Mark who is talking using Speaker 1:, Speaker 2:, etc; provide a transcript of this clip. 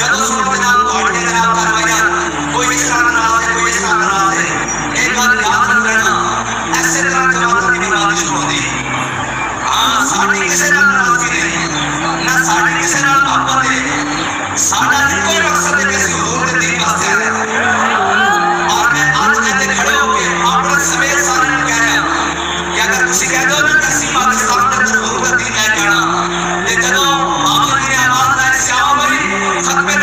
Speaker 1: ਜਦੋਂ ਸੁਣੋ ਜਨਾਬ ਤੁਹਾਡੇ ਜਨਾਬ ਕਰਵਾਈਆਂ ਕੋਈ ਇਸ ਤਰ੍ਹਾਂ ਨਾਲ ਹੈ, ਕੋਈ ਇਸ ਤਰ੍ਹਾਂ ਨਾਲ ਹੈ, ਇਹ ਗੱਲ ਯਾਦ ਰੱਖਣਾ। ਐਸੇ ਤਰ੍ਹਾਂ ਜਮਾਤਾਂ ਦੀ ਨਾਰਾਜ਼ਗੀ ਹੁੰਦੀ। ਹਾਂ, ਸਾਡੀ ਕਿਸੇ ਨਾਲ ਨਾਰਾਜ਼ਗੀ ਨਹੀਂ, ਨਾ ਸਾਡੀ ਕਿਸੇ ਨਾਲ ਮੁਹੱਬਤ ਹੈ। ਸਾਡਾ ਇੱਕੋ ਹੀ ਮਕਸਦ ਹੈ ਕਿ ਅਸੀਂ ਹਜ਼ੂਰ ਦੇ ਦੀਨ ਵਾਸਤੇ ਆਏ ਹਾਂ। ਔਰ ਮੈਂ ਅੱਜ ਇੱਥੇ ਖੜੇ ਹੋ ਕੇ ਆਪਣੇ ਸਮੇਤ ਸਾਰਿਆਂ ਨੂੰ ਕਹਿ ਰਿਹਾ ਕਿ ਅਗਰ ਤੁਸੀਂ ਕਹਿ ਦਿਓ ਨਾ ਕਿ ਅਸੀਂ ਪਾਕਿਸਤਾਨ ਦੇ ਅੰਦਰ ਹਜ਼ੂਰ ਦਾ ਦੀਨ ਲੈ ਕੇ ਆਉਣਾ, ਤੇ ਜਦੋਂ ਬਾਬਾ ਜੀ ਨੇ ਆਵਾਜ਼ ਲਾਈ ਸਿਆਹ ਬਈ ਖਤਮੇ